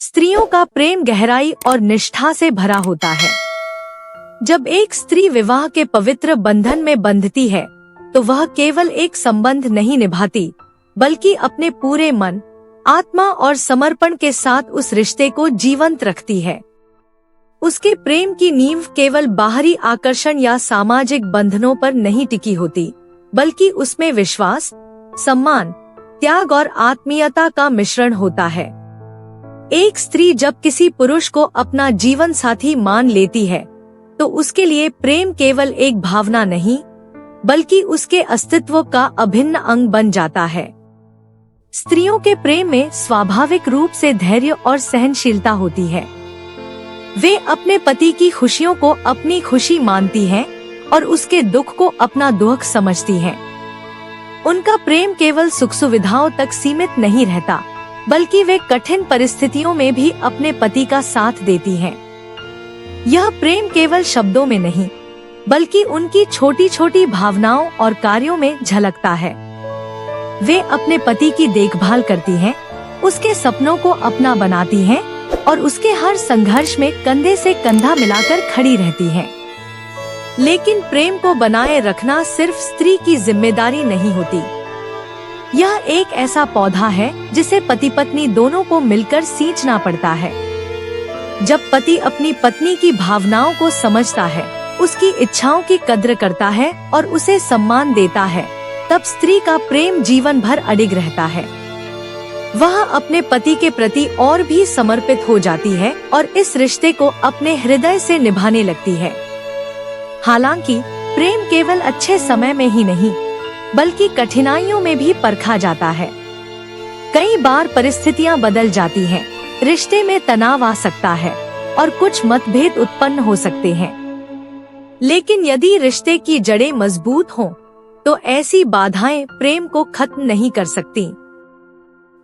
स्त्रियों का प्रेम गहराई और निष्ठा से भरा होता है। जब एक स्त्री विवाह के पवित्र बंधन में बंधती है तो वह केवल एक संबंध नहीं निभाती, बल्कि अपने पूरे मन, आत्मा और समर्पण के साथ उस रिश्ते को जीवंत रखती है। उसके प्रेम की नींव केवल बाहरी आकर्षण या सामाजिक बंधनों पर नहीं टिकी होती, बल्कि उसमें विश्वास, सम्मान, त्याग और आत्मीयता का मिश्रण होता है। एक स्त्री जब किसी पुरुष को अपना जीवन साथी मान लेती है तो उसके लिए प्रेम केवल एक भावना नहीं, बल्कि उसके अस्तित्व का अभिन्न अंग बन जाता है। स्त्रियों के प्रेम में स्वाभाविक रूप से धैर्य और सहनशीलता होती है। वे अपने पति की खुशियों को अपनी खुशी मानती हैं और उसके दुख को अपना दुख समझती हैं। उनका प्रेम केवल सुख सुविधाओं तक सीमित नहीं रहता, बल्कि वे कठिन परिस्थितियों में भी अपने पति का साथ देती हैं। यह प्रेम केवल शब्दों में नहीं, बल्कि उनकी छोटी छोटी भावनाओं और कार्यों में झलकता है। वे अपने पति की देखभाल करती हैं, उसके सपनों को अपना बनाती हैं और उसके हर संघर्ष में कंधे से कंधा मिलाकर खड़ी रहती हैं। लेकिन प्रेम को बनाए रखना सिर्फ स्त्री की जिम्मेदारी नहीं होती। यह एक ऐसा पौधा है जिसे पति पत्नी दोनों को मिलकर सींचना पड़ता है। जब पति अपनी पत्नी की भावनाओं को समझता है, उसकी इच्छाओं की कद्र करता है और उसे सम्मान देता है, तब स्त्री का प्रेम जीवन भर अडिग रहता है। वह अपने पति के प्रति और भी समर्पित हो जाती है और इस रिश्ते को अपने हृदय से निभाने लगती है। हालांकि प्रेम केवल अच्छे समय में ही नहीं, बल्कि कठिनाइयों में भी परखा जाता है। कई बार परिस्थितियां बदल जाती हैं, रिश्ते में तनाव आ सकता है और कुछ मतभेद उत्पन्न हो सकते हैं। लेकिन यदि रिश्ते की जड़ें मजबूत हों, तो ऐसी बाधाएं प्रेम को खत्म नहीं कर सकती।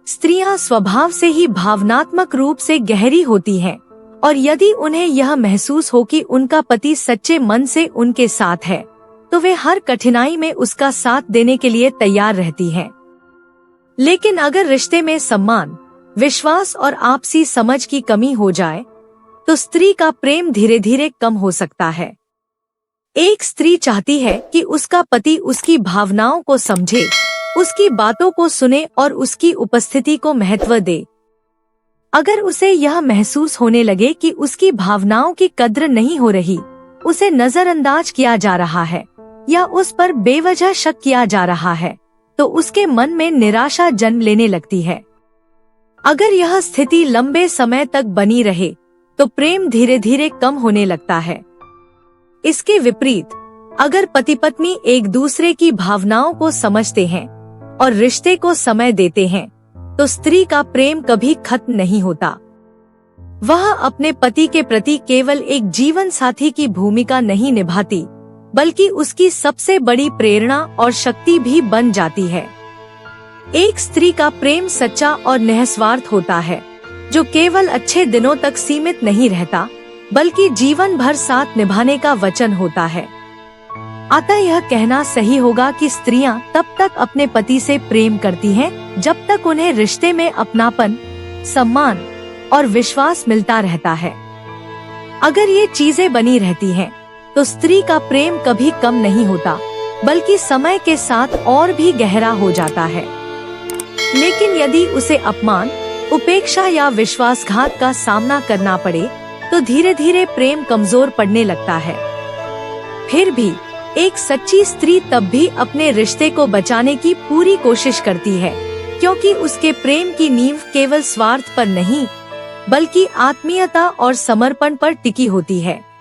स्त्रियां स्वभाव से ही भावनात्मक रूप से गहरी होती हैं, और यदि उन्हें यह महसूस हो कि उनका पति सच्चे मन से उनके साथ है, तो वे हर कठिनाई में उसका साथ देने के लिए तैयार रहती हैं। लेकिन अगर रिश्ते में सम्मान, विश्वास और आपसी समझ की कमी हो जाए, तो स्त्री का प्रेम धीरे धीरे कम हो सकता है। एक स्त्री चाहती है कि उसका पति उसकी भावनाओं को समझे, उसकी बातों को सुने और उसकी उपस्थिति को महत्व दे। अगर उसे यह महसूस होने लगे कि उसकी भावनाओं की कद्र नहीं हो रही, उसे नजरअंदाज किया जा रहा है या उस पर बेवजह शक किया जा रहा है, तो उसके मन में निराशा जन्म लेने लगती है। अगर यह स्थिति लंबे समय तक बनी रहे, तो प्रेम धीरे धीरे कम होने लगता है। इसके विपरीत, अगर पति पत्नी एक दूसरे की भावनाओं को समझते हैं और रिश्ते को समय देते हैं, तो स्त्री का प्रेम कभी खत्म नहीं होता। वह अपने पति के प्रति केवल एक जीवन साथी की भूमिका नहीं निभाती, बल्कि उसकी सबसे बड़ी प्रेरणा और शक्ति भी बन जाती है। एक स्त्री का प्रेम सच्चा और निस्वार्थ होता है, जो केवल अच्छे दिनों तक सीमित नहीं रहता, बल्कि जीवन भर साथ निभाने का वचन होता है। अतः यह कहना सही होगा कि स्त्रियां तब तक अपने पति से प्रेम करती हैं जब तक उन्हें रिश्ते में अपनापन, सम्मान और विश्वास मिलता रहता है। अगर ये चीजें बनी रहती हैं, तो स्त्री का प्रेम कभी कम नहीं होता, बल्कि समय के साथ और भी गहरा हो जाता है। लेकिन यदि उसे अपमान, उपेक्षा या विश्वासघात का सामना करना पड़े, तो धीरे धीरे प्रेम कमजोर पड़ने लगता है। फिर भी एक सच्ची स्त्री तब भी अपने रिश्ते को बचाने की पूरी कोशिश करती है, क्योंकि उसके प्रेम की नींव केवल स्वार्थ पर नहीं, बल्कि आत्मीयता और समर्पण पर टिकी होती है।